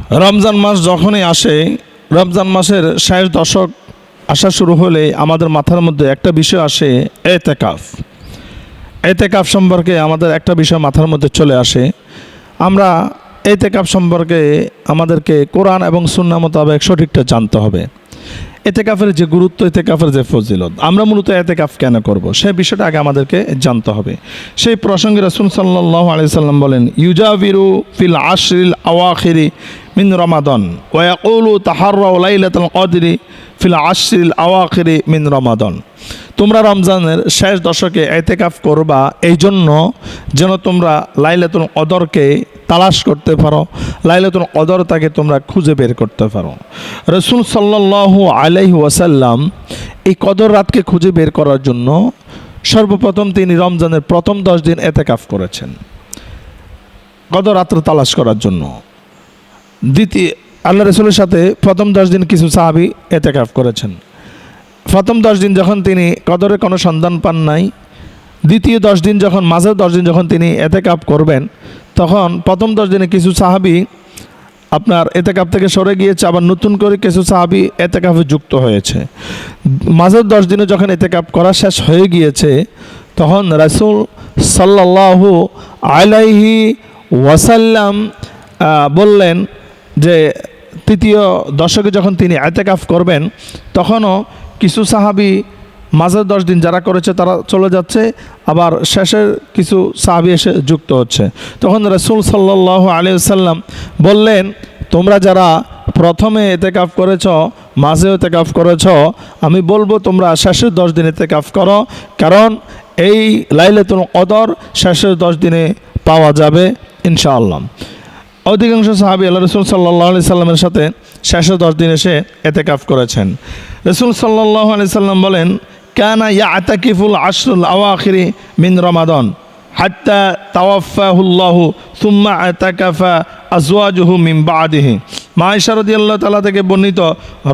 রমজান মাস যখনই আসে, রমজান মাসের শেষ দশক আসা শুরু হলে আমাদের মাথার মধ্যে একটা বিষয় আসে, এতেকাফ। এতেকাফ সম্পর্কে আমাদের একটা বিষয় মাথার মধ্যে চলে আসে। আমরা এতেকাফ সম্পর্কে আমাদেরকে কোরআন এবং সুন্নাহ মোতাবেক সঠিকটা জানতে হবে। এতেকাফের যে গুরুত্ব, এতেকাফের যে ফজিলত, আমরা মূলত এতেকাফ কেন করব সেই বিষয়টা আগে আমাদেরকে জানতে হবে। সেই প্রসঙ্গে রাসূল সাল্লাল্লাহু আলাইহি সাল্লাম বলেন, ইউজাবিরু ফিল আশরিল আওয়াখিরি মিন রমাদান ওয়া ইয়াকুলু তাহাররাউ লাইলাতুল কদরি ফিল আশরিল আওয়াখিরি মিন রমাদান। তোমরা রমজানের শেষ দশকে এতেকাফ করবা এই জন্য যেন তোমরা লাইলাতুল কদরকে তালাশ করতে পারো, লাইলাতুল কদরটাকে তোমরা খুঁজে বের করতে পারো। রাসূল সাল্লাল্লাহু আলাইহি ওয়াসাল্লাম এই কদর রাতকে খুঁজে বের করার জন্য সর্বপ্রথম তিনি রমজানের প্রথম 10 দিন এতেকাফ করেছেন, কদর রাত্র তালাশ করার জন্য। আল্লাহ রাসূলের সাথে প্রথম 10 দিন কিছু সাহাবী এতেকাফ করেছেন। প্রথম 10 দিন যখন তিনি কদরের কোনো সন্ধান পান নাই, দ্বিতীয় 10 দিন যখন, মাঝের 10 দিন যখন তিনি এতেকাফ করবেন, তখন প্রথম 10 দিনে কিছু সাহাবী আপনার এতেকাফ থেকে সরে গিয়েছে, আবার নতুন করে কিছু সাহাবী এতেকাফে যুক্ত হয়েছে। মাঝের 10 দিনে যখন এতেকাফ করা শেষ হয়ে গিয়েছে, তখন রাসূল সাল্লাল্লাহু আলাইহি ওয়াসাল্লাম বললেন যে তৃতীয় দশকে যখন তিনি এতেকাফ করবেন, তখনও কিছু সাহাবী মাঝের 10 দিন যারা করেছে তারা চলে যাচ্ছে, আবার শেষের কিছু সাহাবী এসে যুক্ত হচ্ছে। তখন রাসূল সাল্লাল্লাহু আলাইহি ওয়াসাল্লাম বললেন, তোমরা যারা প্রথমে এতেকাফ করেছ, মাঝে এতেকাফ করেছ, আমি বলবো তোমরা শেষের 10 দিন এতেকাফ করো, কারণ এই লাইলাতুল কদর শেষের 10 দিনে পাওয়া যাবে ইনশাআল্লাহ। অধিকাংশ সাহাবী আল্লাহ রাসূল সাল্লাল্লাহু আলাইহি সাল্লামের সাথে শেষের 10 দিন এসে এতেকাফ করেছেন। রাসূল সাল্লাল্লাহু আলাইহি সাল্লাম বলেন, কানা ইয়াতাকিফুল আশরুল আওয়াখিরি মিন রমাদান হাত্তা তাওয়াফাহুল্লাহু সুম্মা আতাকাফা আজওয়াজুহু মিন বাদিহি। মা আয়েশা রাদিয়াল্লাহু তাআলা থেকে বর্ণিত,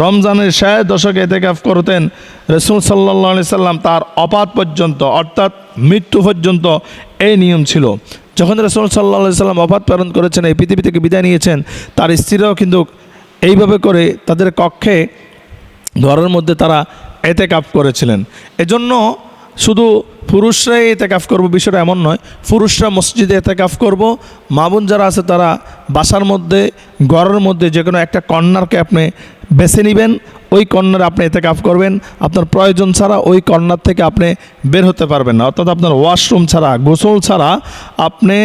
রমজানের শেষ দশকে এতেকাফ করতেন রাসূল সাল্লাল্লাহু আলাইহি সাল্লাম, তার অপাত পর্যন্ত, অর্থাৎ মৃত্যু পর্যন্ত এই নিয়ম ছিল। যখন রাসূল সাল্লাল্লাহু আলাইহি সাল্লাম অপাত প্রেরণ করেছেন, এই পৃথিবী থেকে বিদায় নিয়েছেন, তার স্ত্রীরাও কিন্তু এইভাবে করে তাদের কক্ষে ঘরের মধ্যে তারা এতেকাফ করেছিলেন। এজন্য শুধু পুরুষরাই এতেকাফ করবো বিষয়টা এমন নয়, পুরুষরা মসজিদে এতেকাফ করব, মা বোন যারা আছে তারা বাসার মধ্যে, ঘরের মধ্যে যে কোনো একটা কর্নারকে আপনি বেছে নেবেন, ওই কর্নারে আপনি এতেকাফ করবেন। আপনার প্রয়োজন ছাড়া ওই কর্নার থেকে আপনি বের হতে পারবেন না, অর্থাৎ আপনার ওয়াশরুম ছাড়া, গোসল ছাড়া আপনি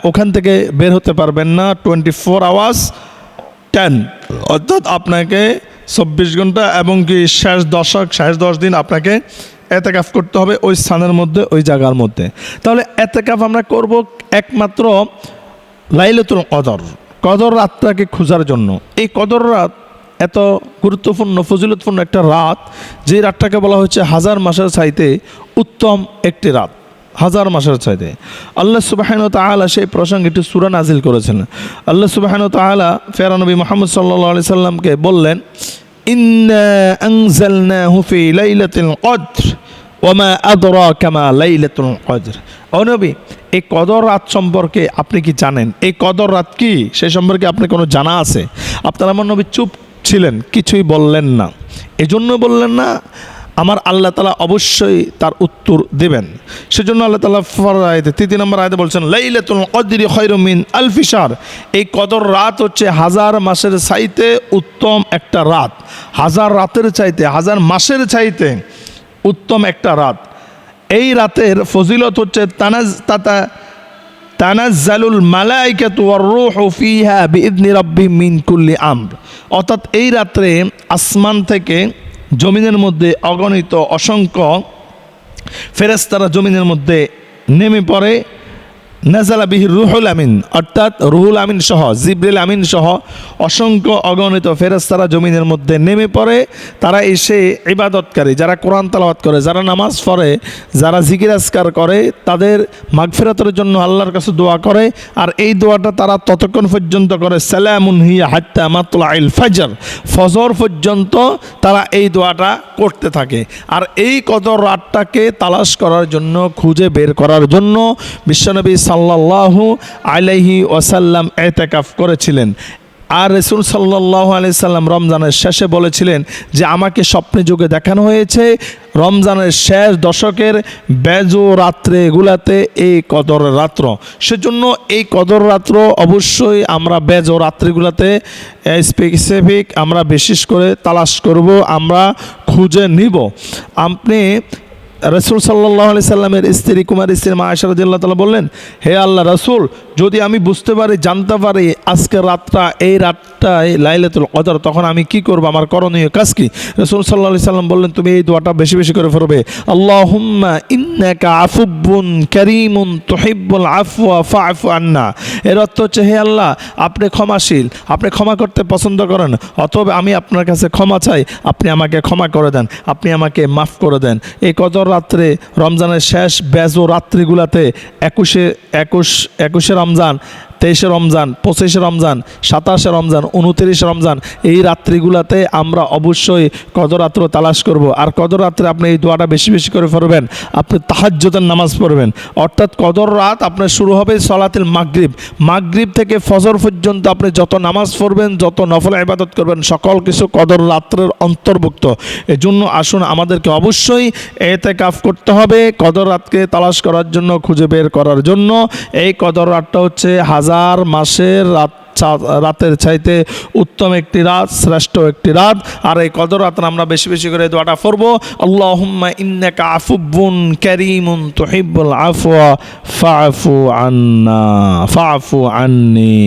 ওখান থেকে বের হতে পারবেন না। 24 আওয়ার্স 10, অর্থাৎ আপনাকে 24 ঘন্টা এবং কি শেষ 10 দিন আপনাকে এতেকাফ করতে হবে ওই স্থানের মধ্যে, ওই জায়গার মধ্যে। তাহলে এতেকাফ আমরা করব একমাত্র লাইলাতুল কদর রাতটাকে খোঁজার জন্য। এই কদর রাত এত গুরুত্বপূর্ণ, ফজিলতপূর্ণ একটা রাত, যে রাতটাকে বলা হচ্ছে 1000 মাসের চাইতে উত্তম একটি রাত, 1000 মাসের চাইতে। আল্লাহ সুবহানাহু ওয়া তাআলা সেই প্রসঙ্গে একটি সূরা নাজিল করেছেন। আল্লাহ সুবহানাহু ওয়া তাআলা প্যারা নবী মুহাম্মদ সাল্লাল্লাহু আলাইহি সাল্লামকে বললেন, ইন্না আনজালনাহু ফি লাইলাতিল কদর ওয়া মা আদরাকা মা লাইলাতুল কদর। ও নবী, এই কদর রাত সম্পর্কে আপনি কি জানেন? এই কদর রাত কি, সেই সম্পর্কে আপনার কোনো জানা আছে? আপনার আমার নবী চুপ ছিলেন, কিছুই বললেন না। এজন্য বললেন না, আমার আল্লাহ তাআলা অবশ্যই তার উত্তর দেবেন। সেজন্য আল্লাহ তাআলা 3 নম্বর আয়াতে বলছেন, লাইলাতুল কদরি খায়রুম মিন আলফি শাহর। এই কদর রাত হচ্ছে 1000 মাসের চাইতে উত্তম একটা রাত, 1000 রাতের চাইতে, 1000 মাসের চাইতে উত্তম একটা রাত। এই রাতের ফজিলত হচ্ছে তানাজ্জালুল মালাইকাতু ওয়ার রূহু ফিহা বিইذনি রাব্বিহিম মিন কুল্লি আমর। অর্থাৎ এই রাত্রে আসমান থেকে জমিনের মধ্যে অগণিত অসংখ্য ফেরেশতারা জমিনের মধ্যে নেমে পড়ে। নাজালা বিহি রুহুল আমিন, অর্থাৎ রুহুল আমিন সহ, জিবরিল আমিন সহ অসংখ্য অগণিত ফেরেশতারা জমিনের মধ্যে নেমে পড়ে। তারা এসে ইবাদতকারী, যারা কোরআন তেলাওয়াত করে, যারা নামাজ পড়ে, যারা জিকির আজকার করে, তাদের মাগফিরাতের জন্য আল্লাহর কাছে দোয়া করে। আর এই দোয়াটা তারা ততক্ষণ পর্যন্ত করে, সালামুন হিয়া হাত্তা মাতলাইল ফাজর, ফজর পর্যন্ত তারা এই দোয়াটা করতে থাকে। আর এই কদর রাতটাকে তালাশ করার জন্য, খুঁজে বের করার জন্য বিশ্বনবী সাল্লাল্লাহু আলাইহি ওয়াসাল্লাম ইতিকাফ করেছিলেন। আর রাসূল সাল্লাল্লাহু আলাইহি সাল্লাম রমজানের শেষে বলেছিলেন যে আমাকে স্বপ্নে যুগে দেখানো হয়েছে রমজানের শেষ দশকের বেজো রাত্রে এগুলাতে এই কদর রাত্র। সেজন্য এই কদর রাত্র অবশ্যই আমরা বেজো রাত্রিগুলাতে স্পেসিফিক আমরা বিশেষ করে তালাশ করব, আমরা খুঁজে নিব। আপনি রাসূল সাল্লাল্লাহু আলাইহি সাল্লামের স্ত্রী কুমারী স্ত্রী মা আয়েশা রাদিয়াল্লাহু তাআলা বললেন, হে আল্লাহ রাসূল, যদি আমি বুঝতে পারি জানতে পারি আজকের রাতটা এই রাতটায় লাইলাতুল কদর, তখন আমি কি করব, আমার করণীয় কাজ কি? রাসূল সাল্লাল্লাহু আলাইহি সাল্লাম বললেন, তুমি এই দোয়াটা বেশি বেশি করে পড়বে, আল্লাহুম্মা ইন্নাকা আফুব্বুন কারীমুন তুহিব্বুল আফওয়া ফা'ফু আন্না। এর অর্থ হচ্ছে, হে আল্লাহ, আপনি ক্ষমাশীল, আপনি ক্ষমা করতে পছন্দ করেন, অতএব আমি আপনার কাছে ক্ষমা চাই, আপনি আমাকে ক্ষমা করে দেন, আপনি আমাকে মাফ করে দেন। এই কদর রাত্রে রমজানের শেষ বেজো রাত্রিগুলাতে 21শে রমজান, 23শে রমজান, 25শে রমজান, 27শে রমজান, 29শে রমজান, এই রাত্রিগুলাতে আমরা অবশ্যই কদর রাত্র তালাশ করব। আর কদর রাত্রে আপনি এই দোয়াটা বেশি বেশি করে পড়বেন, আপনি তাহাজ্জুদের নামাজ পড়বেন। অর্থাৎ কদর রাত আপনার শুরু হবে সলাতুল মাগরিব থেকে ফজর পর্যন্ত আপনি যত নামাজ পড়বেন, যত নফল ইবাদত করবেন, সকল কিছু কদর রাত্রের অন্তর্ভুক্ত। এজন্য আসুন আমাদেরকে অবশ্যই ইতিকাফ করতে হবে কদর রাতকে তালাশ করার জন্য, খুঁজে বের করার জন্য। এই কদর রাতটা হচ্ছে হাজার মাসের রাতের চাইতে উত্তম একটি রাত, শ্রেষ্ঠ একটি রাত। আর এই কদর রাতে আমরা বেশি বেশি করে দোয়াটা পড়ব, আল্লাহুম্মা ইন্নাকা আফুব্বুন কারীমুন তুহিব্বুল আফওয়া ফা'ফু আন্না ফা'ফু আন্নি।